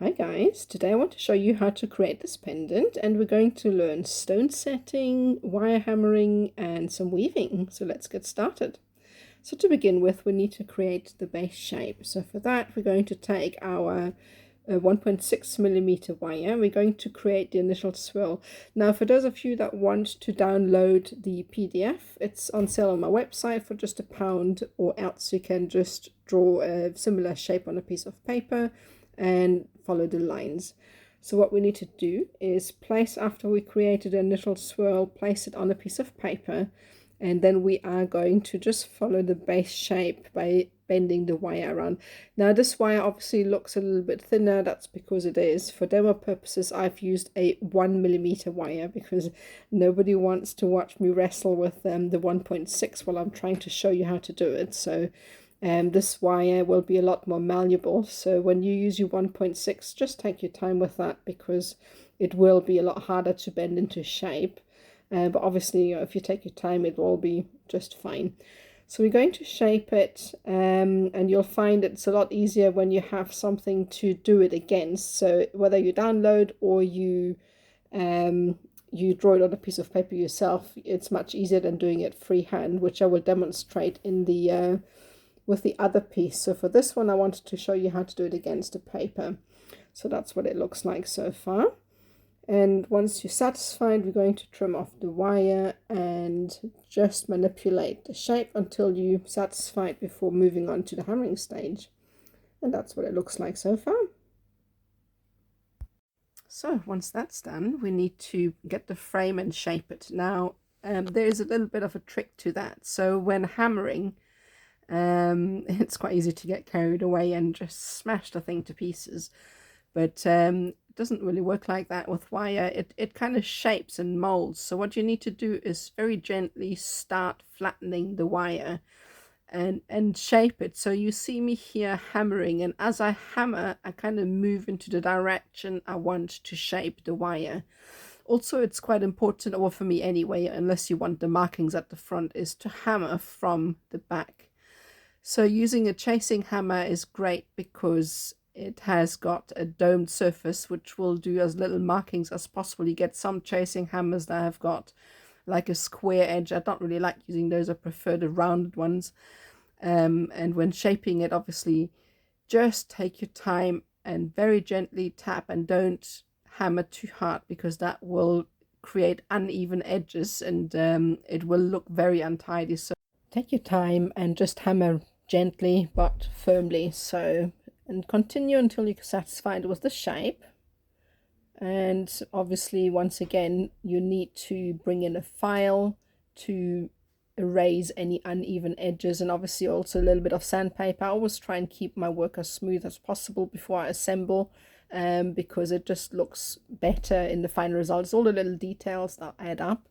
Hi guys, today I want to show you how to create this pendant, and we're going to learn stone setting, wire hammering and some weaving. So let's get started. So to begin with, we need to create the base shape. So for that we're going to take our 1.6mm wire. We're going to create the initial swirl. Now for those of you that want to download the PDF, it's on sale on my website for just £1, or else you can just draw a similar shape on a piece of paper and follow the lines. So what we need to do is place, after we created an initial swirl, place it on a piece of paper, and then we are going to just follow the base shape by bending the wire around. Now this wire obviously looks a little bit thinner. That's because it is. For demo purposes I've used a 1mm wire because nobody wants to watch me wrestle with the 1.6 while I'm trying to show you how to do it. So this wire will be a lot more malleable, so when you use your 1.6, just take your time with that because it will be a lot harder to bend into shape. But obviously, if you take your time, it will be just fine. So we're going to shape it, and you'll find it's a lot easier when you have something to do it against. So whether you download or you draw it on a piece of paper yourself, it's much easier than doing it freehand, which I will demonstrate in the with the other piece. So for this one I wanted to show you how to do it against the paper. So that's what it looks like so far. And once you're satisfied, we're going to trim off the wire and just manipulate the shape until you're satisfied before moving on to the hammering stage. And that's what it looks like so far. So once that's done, we need to get the frame and shape it. Now there is a little bit of a trick to that. So when hammering, it's quite easy to get carried away and just smash the thing to pieces, but it doesn't really work like that with wire. It kind of shapes and molds. So what you need to do is very gently start flattening the wire and shape it. So you see me here hammering, and as I hammer I kind of move into the direction I want to shape the wire. Also, it's quite important, or for me anyway, unless you want the markings at the front, is to hammer from the back. So using a chasing hammer is great because it has got a domed surface which will do as little markings as possible. You get some chasing hammers that have got like a square edge. I don't really like using those. I prefer the rounded ones. And when shaping it, obviously just take your time and very gently tap, and don't hammer too hard because that will create uneven edges and it will look very untidy. So take your time and just hammer gently but firmly. So, and continue until you're satisfied with the shape. And obviously once again you need to bring in a file to erase any uneven edges, and obviously also a little bit of sandpaper. I always try and keep my work as smooth as possible before I assemble, because it just looks better in the final result. It's all the little details that add up.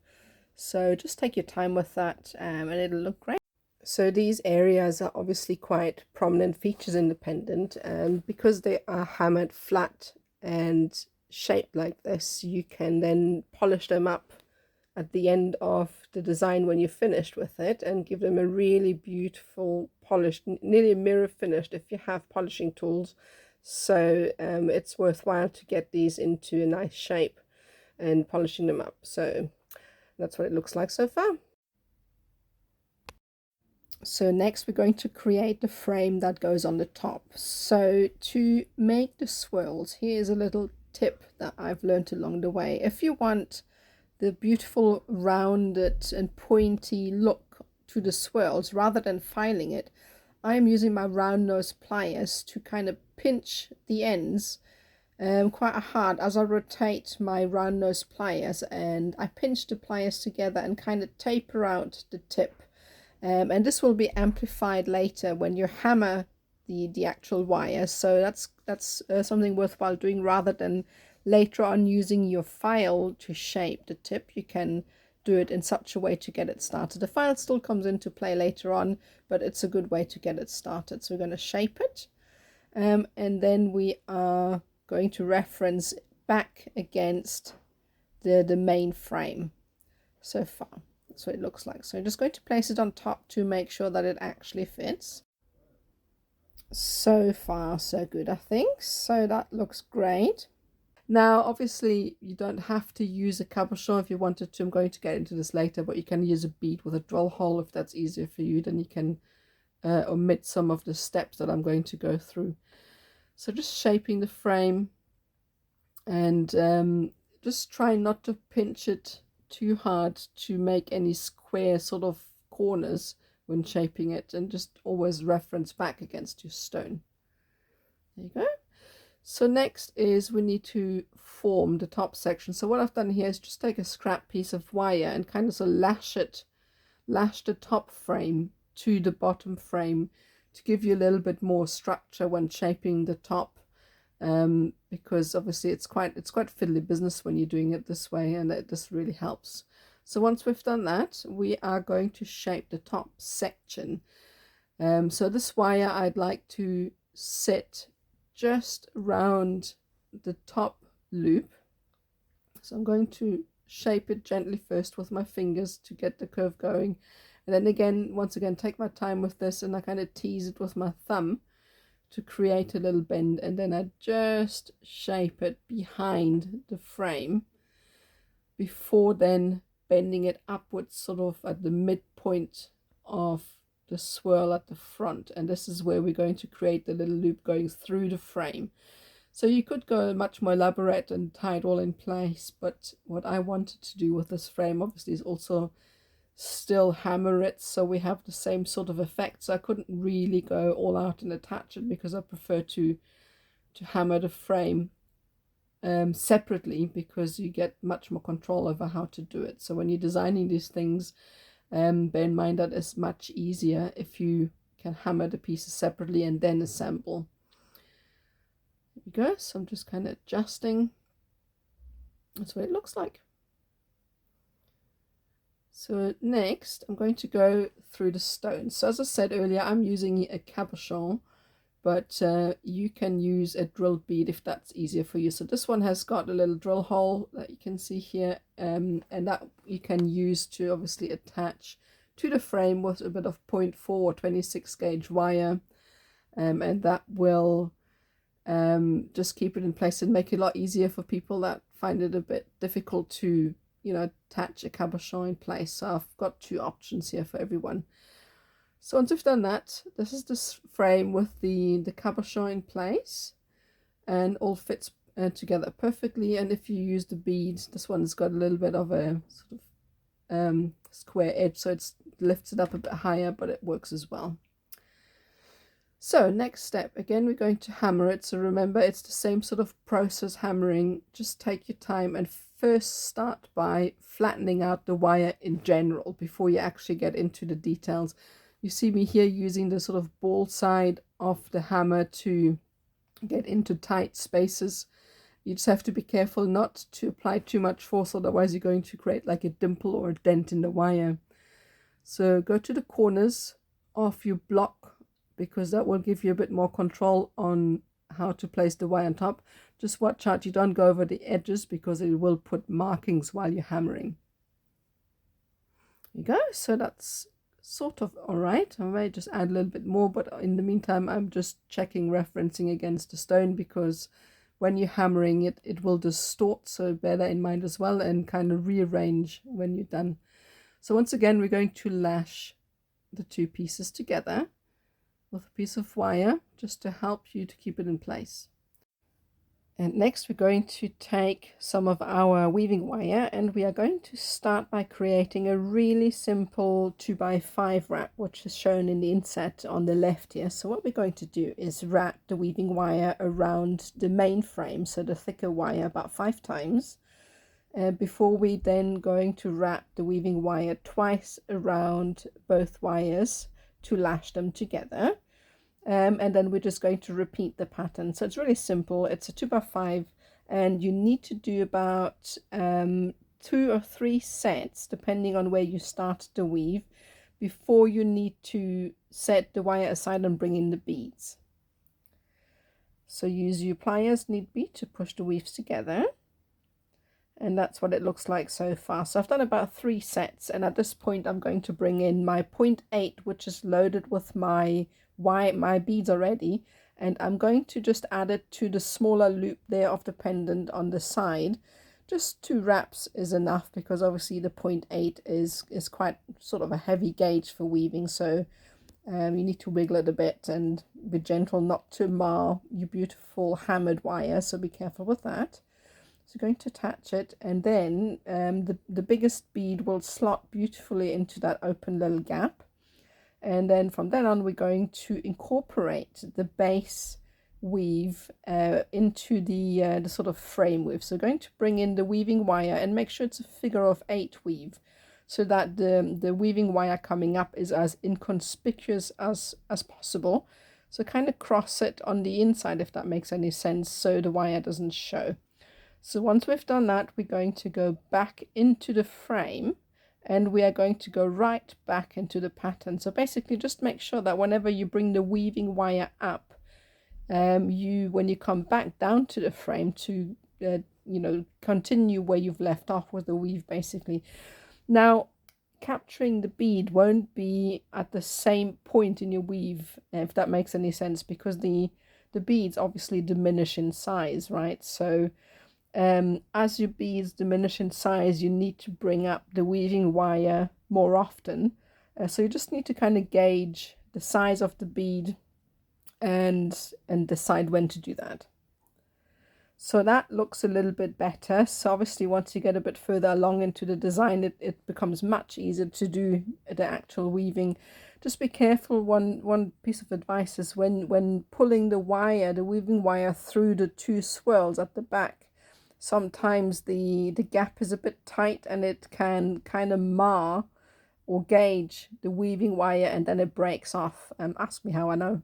So just take your time with that, and it'll look great. So these areas are obviously quite prominent features in the pendant, and because they are hammered flat and shaped like this, you can then polish them up at the end of the design when you're finished with it and give them a really beautiful polished, nearly mirror finished if you have polishing tools. So it's worthwhile to get these into a nice shape and polishing them up. So that's what it looks like so far. So next we're going to create the frame that goes on the top. So to make the swirls, here's a little tip that I've learned along the way. If you want the beautiful rounded and pointy look to the swirls, rather than filing it, I'm using my round nose pliers to kind of pinch the ends quite hard as I rotate my round nose pliers, and I pinch the pliers together and kind of taper out the tip. And this will be amplified later when you hammer the actual wire. So that's something worthwhile doing, rather than later on using your file to shape the tip. You can do it in such a way to get it started. The file still comes into play later on, but it's a good way to get it started. So we're going to shape it, and then we are going to reference back against the main frame so far. That's what it looks like. So I'm just going to place it on top to make sure that it actually fits. So far so good, I think. So that looks great. Now obviously you don't have to use a cabochon if you wanted to. I'm going to get into this later, but you can use a bead with a drill hole if that's easier for you. Then you can omit some of the steps that I'm going to go through. So just shaping the frame, and just try not to pinch it too hard to make any square sort of corners when shaping it, and just always reference back against your stone. There you go. So next is we need to form the top section. So what I've done here is just take a scrap piece of wire and kind of sort of lash the top frame to the bottom frame to give you a little bit more structure when shaping the top, because obviously it's quite fiddly business when you're doing it this way, and it just really helps. So once we've done that, we are going to shape the top section. So this wire I'd like to set just around the top loop. So I'm going to shape it gently first with my fingers to get the curve going, and then again, once again, take my time with this, and I kind of tease it with my thumb to create a little bend, and then I just shape it behind the frame before then bending it upwards sort of at the midpoint of the swirl at the front. And this is where we're going to create the little loop going through the frame. So you could go much more elaborate and tie it all in place, but what I wanted to do with this frame obviously is also still hammer it so we have the same sort of effect. So I couldn't really go all out and attach it, because I prefer to hammer the frame separately, because you get much more control over how to do it. So when you're designing these things, bear in mind that it's much easier if you can hammer the pieces separately and then assemble. There we go. So I'm just kind of adjusting. That's what it looks like. So next I'm going to go through the stones. So as I said earlier, I'm using a cabochon, but you can use a drilled bead if that's easier for you. So this one has got a little drill hole that you can see here, and that you can use to obviously attach to the frame with a bit of 0.4 or 26 gauge wire, and that will just keep it in place and make it a lot easier for people that find it a bit difficult to, you know, attach a cabochon in place. So I've got two options here for everyone. So once we've done that, this is this frame with the cabochon in place, and all fits together perfectly. And if you use the beads, this one's got a little bit of a sort of square edge, so it lifts it up a bit higher, but it works as well. So next step, again, we're going to hammer it. So remember, it's the same sort of process hammering. Just take your time and first start by flattening out the wire in general before you actually get into the details. You see me here using the sort of ball side of the hammer to get into tight spaces. You just have to be careful not to apply too much force, otherwise you're going to create like a dimple or a dent in the wire. So go to the corners of your block, because that will give you a bit more control on how to place the wire on top. Just watch out you don't go over the edges, because it will put markings while you're hammering. There you go. So that's sort of all right. I may just add a little bit more, but in the meantime I'm just checking, referencing against the stone, because when you're hammering it, it will distort, so bear that in mind as well, and kind of rearrange when you're done. So once again, we're going to lash the two pieces together with a piece of wire just to help you to keep it in place. And next we're going to take some of our weaving wire, and we are going to start by creating a really simple 2x5 wrap, which is shown in the inset on the left here. So what we're going to do is wrap the weaving wire around the main frame, so the thicker wire, about 5 times, before we then going to wrap the weaving wire twice around both wires to lash them together. And then we're just going to repeat the pattern. So it's really simple. It's a 2x5, and you need to do about 2 or 3 sets depending on where you start the weave before you need to set the wire aside and bring in the beads. So use your pliers need be to push the weaves together, and that's what it looks like so far. So I've done about 3 sets, and at this point I'm going to bring in my 0.8, which is loaded with my my beads are ready, and I'm going to just add it to the smaller loop there of the pendant on the side. Just 2 wraps is enough, because obviously the 0.8 is quite sort of a heavy gauge for weaving, so you need to wiggle it a bit and be gentle not to mar your beautiful hammered wire, so be careful with that. So going to attach it, and then the biggest bead will slot beautifully into that open little gap, and then from then on we're going to incorporate the base weave into the sort of frame weave. So going to bring in the weaving wire and make sure it's a figure of 8 weave, so that the weaving wire coming up is as inconspicuous as possible. So kind of cross it on the inside, if that makes any sense, so the wire doesn't show. So once we've done that, we're going to go back into the frame, and we are going to go right back into the pattern. So basically just make sure that whenever you bring the weaving wire up, when you come back down to the frame to continue where you've left off with the weave basically. Now capturing the bead won't be at the same point in your weave, if that makes any sense, because the beads obviously diminish in size, right? So as your beads diminish in size, you need to bring up the weaving wire more often. So you just need to kind of gauge the size of the bead and decide when to do that. So that looks a little bit better. So obviously once you get a bit further along into the design, it becomes much easier to do the actual weaving. Just be careful. One piece of advice is when pulling the weaving wire through the 2 swirls at the back, sometimes the gap is a bit tight and it can kind of mar or gauge the weaving wire, and then it breaks off. Ask me how I know.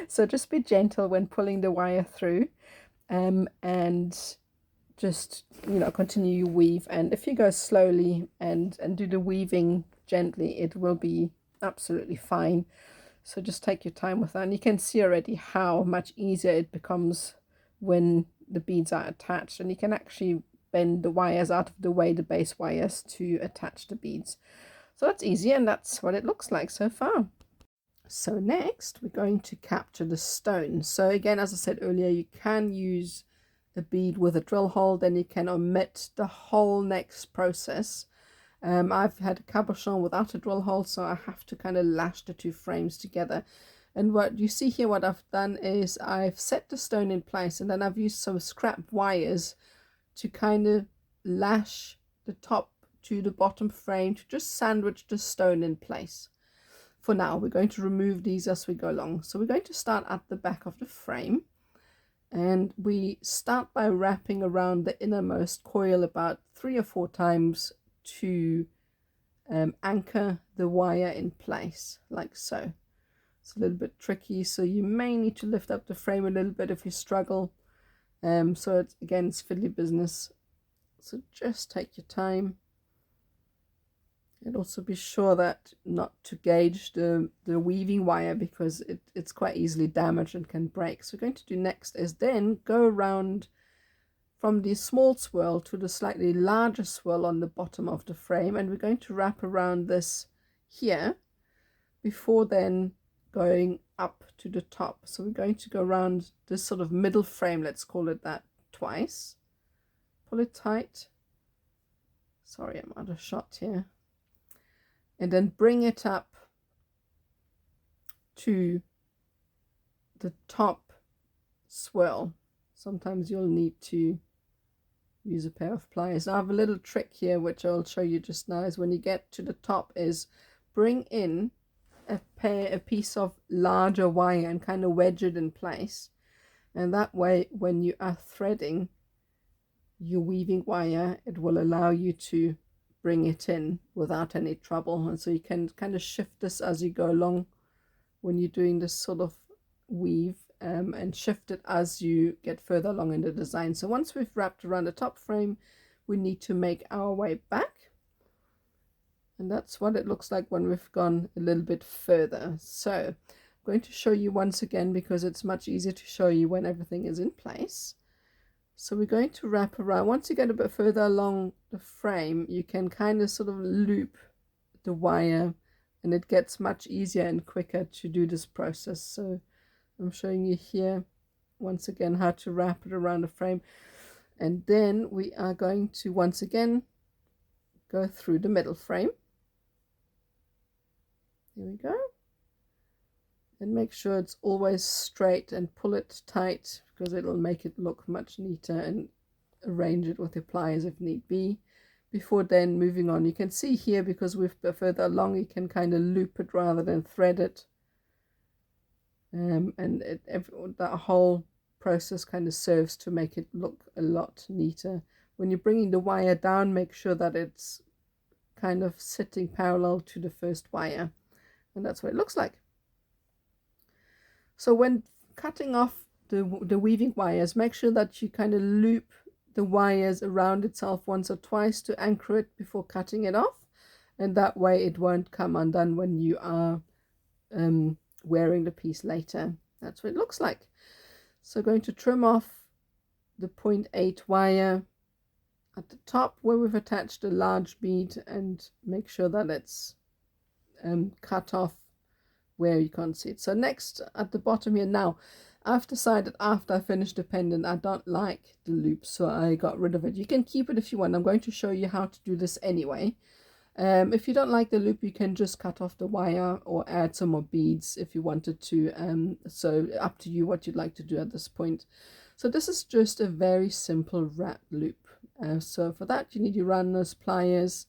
So just be gentle when pulling the wire through, and just continue your weave. And if you go slowly and do the weaving gently, it will be absolutely fine. So just take your time with that, and you can see already how much easier it becomes when the beads are attached, and you can actually bend the wires out of the way, the base wires, to attach the beads. So that's easy, and that's what it looks like so far. So next we're going to capture the stone. So again, as I said earlier, you can use a bead with a drill hole, then you can omit the whole next process. I've had a cabochon without a drill hole, so I have to kind of lash the 2 frames together. And what you see here, what I've done is I've set the stone in place, and then I've used some scrap wires to kind of lash the top to the bottom frame to just sandwich the stone in place. For now, we're going to remove these as we go along. So we're going to start at the back of the frame, and we start by wrapping around the innermost coil about 3 or 4 times to anchor the wire in place, like so. It's a little bit tricky, so you may need to lift up the frame a little bit if you struggle. So it's fiddly business, so just take your time. And also be sure that not to gauge the weaving wire, because it's quite easily damaged and can break. So what we're going to do next is then go around from the small swirl to the slightly larger swirl on the bottom of the frame, and we're going to wrap around this here before then going up to the top. So we're going to go around this sort of middle frame, let's call it that, twice. Pull it tight. Sorry, I'm out of shot here. And then bring it up to the top swirl. Sometimes you'll need to use a pair of pliers. Now I have a little trick here which I'll show you just now, is when you get to the top is bring in a piece of larger wire and kind of wedge it in place, and that way when you are threading your weaving wire, it will allow you to bring it in without any trouble. And so you can kind of shift this as you go along when you're doing this sort of weave, and shift it as you get further along in the design. So once we've wrapped around the top frame, we need to make our way back, and that's what it looks like when we've gone a little bit further. So I'm going to show you once again, because it's much easier to show you when everything is in place. So we're going to wrap around. Once you get a bit further along the frame, you can kind of sort of loop the wire and it gets much easier and quicker to do this process. So I'm showing you here once again how to wrap it around a frame, and then we are going to once again go through the middle frame. Here we go, and make sure it's always straight and pull it tight, because it'll make it look much neater, and arrange it with your pliers if need be. Before then moving on, you can see here, because we're further along, you can kind of loop it rather than thread it, and that whole process kind of serves to make it look a lot neater. When you're bringing the wire down, make sure that it's kind of sitting parallel to the first wire, and that's what it looks like. So when cutting off the weaving wires, make sure that you kind of loop the wires around itself once or twice to anchor it before cutting it off, and that way it won't come undone when you are wearing the piece later. That's what it looks like. So going to trim off the 0.8 wire at the top where we've attached a large bead, and make sure that it's cut off where you can't see it. So next at the bottom here, now I've decided after I finished the pendant I don't like the loop, so I got rid of it. You can keep it if you want. I'm going to show you how to do this anyway. If you don't like the loop, you can just cut off the wire or add some more beads if you wanted to. So up to you what you'd like to do at this point. So this is just a very simple wrap loop. So for that you need your runners, pliers,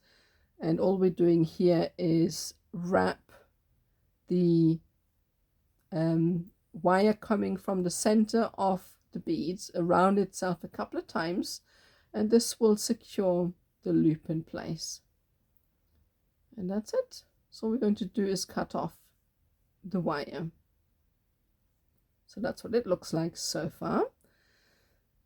and all we're doing here is wrap the wire coming from the center of the beads around itself a couple of times, and this will secure the loop in place. And that's it. So all we're going to do is cut off the wire. So that's what it looks like so far.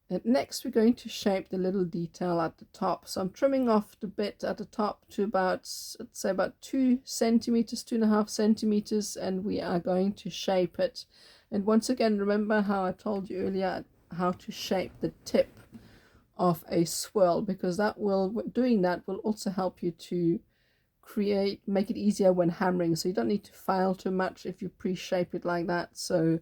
And next we're going to shape the little detail at the top. So I'm trimming off the bit at the top to about, let's say about 2 centimeters, 2.5 centimeters, and we are going to shape it. And once again, remember how I told you earlier how to shape the tip of a swirl, because that will, doing that will also help you to make it easier when hammering. So you don't need to file too much if you pre-shape it like that. So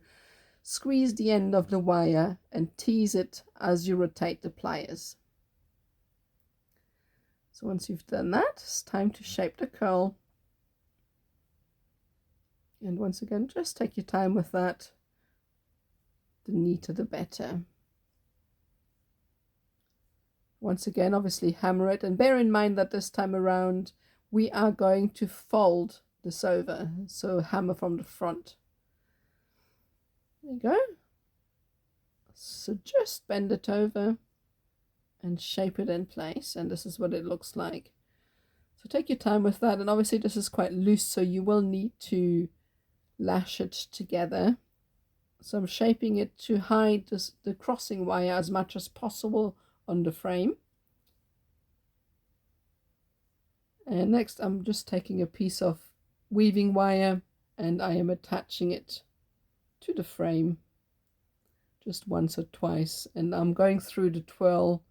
squeeze the end of the wire and tease it as you rotate the pliers. So once you've done that, it's time to shape the curl. And once again, just take your time with that. The neater the better. Once again, obviously hammer it, and bear in mind that this time around we are going to fold this over, so hammer from the front. There you go. So just bend it over and shape it in place, and this is what it looks like. So take your time with that, and obviously this is quite loose, so you will need to lash it together. So I'm shaping it to hide the crossing wire as much as possible on the frame. And next I'm just taking a piece of weaving wire and I am attaching it to the frame just once or twice, and I'm going through the twirl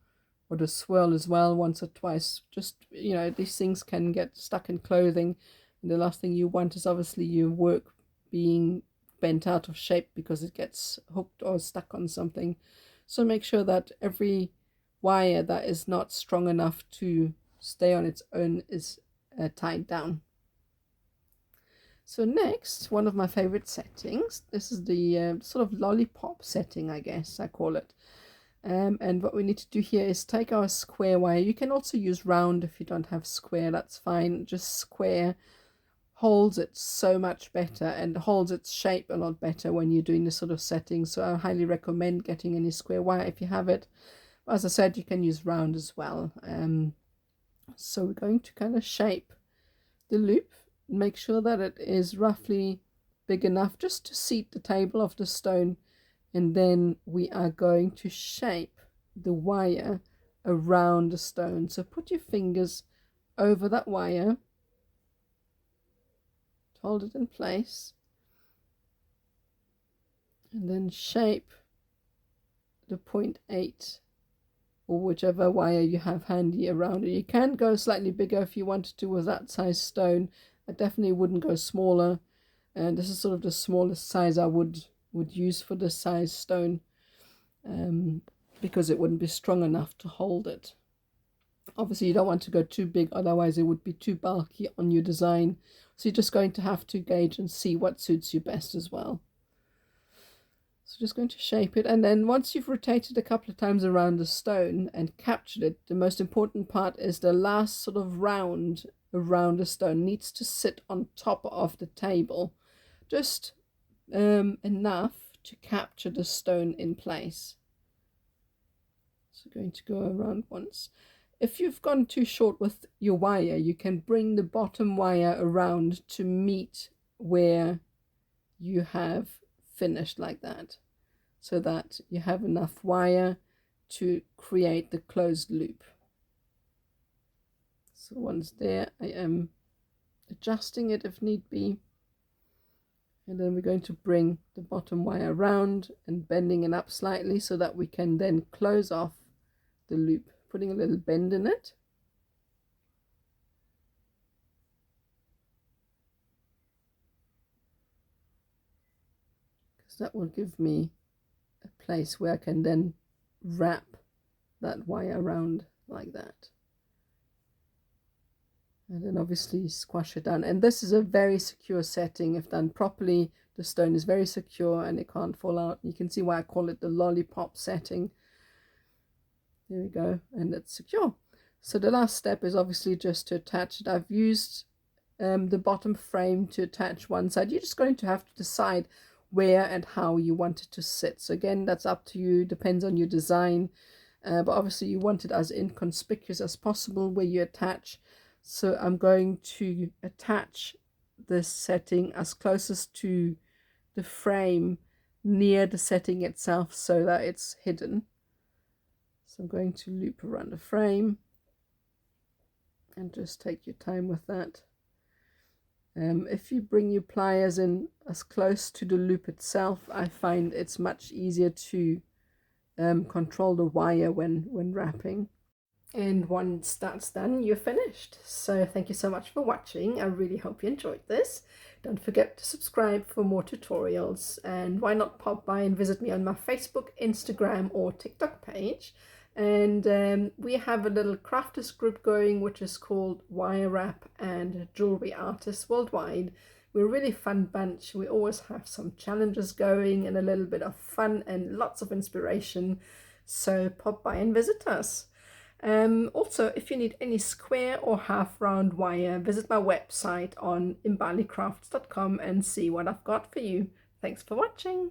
or the swirl as well once or twice. Just, you know, these things can get stuck in clothing, and the last thing you want is obviously your work being bent out of shape because it gets hooked or stuck on something. So make sure that every wire that is not strong enough to stay on its own is tied down. So next, one of my favorite settings, this is the sort of lollipop setting, I guess I call it. And what we need to do here is take our square wire. You can also use round if you don't have square, that's fine. Just square holds it so much better and holds its shape a lot better when you're doing this sort of setting. So I highly recommend getting any square wire if you have it. As I said, you can use round as well. So we're going to kind of shape the loop. Make sure that it is roughly big enough just to seat the table of the stone, and then we are going to shape the wire around the stone. So put your fingers over that wire, hold it in place, and then shape the 0.8 or whichever wire you have handy around it. You can go slightly bigger if you wanted to with that size stone. I definitely wouldn't go smaller, and this is sort of the smallest size I would use for this size stone, because it wouldn't be strong enough to hold it. Obviously you don't want to go too big, otherwise it would be too bulky on your design, so you're just going to have to gauge and see what suits you best as well. So just going to shape it, and then once you've rotated a couple of times around the stone and captured it, the most important part is the last sort of round around the stone needs to sit on top of the table, just enough to capture the stone in place. So going to go around once. If you've gone too short with your wire, you can bring the bottom wire around to meet where you have finished, like that, so that you have enough wire to create the closed loop. So once there, I am adjusting it if need be, and then we're going to bring the bottom wire around and bending it up slightly so that we can then close off the loop, putting a little bend in it. Because that will give me a place where I can then wrap that wire around like that. And then obviously squash it down. And this is a very secure setting. If done properly, the stone is very secure and it can't fall out. You can see why I call it the lollipop setting. There we go, and it's secure. So the last step is obviously just to attach it. I've used the bottom frame to attach one side. You're just going to have to decide where and how you want it to sit. So again, that's up to you, depends on your design, but obviously you want it as inconspicuous as possible where you attach. So I'm going to attach this setting as closest to the frame near the setting itself so that it's hidden. So I'm going to loop around the frame, and just take your time with that. If you bring your pliers in as close to the loop itself, I find it's much easier to control the wire when wrapping. And once that's done, you're finished. So thank you so much for watching. I really hope you enjoyed this. Don't forget to subscribe for more tutorials, and why not pop by and visit me on my Facebook, Instagram or TikTok page. And we have a little crafters group going, which is called Wirewrap and Jewelry Artists Worldwide. We're a really fun bunch. We always have some challenges going and a little bit of fun and lots of inspiration. So pop by and visit us. Also, if you need any square or half round wire, visit my website on imbalicrafts.com and see what I've got for you. Thanks for watching.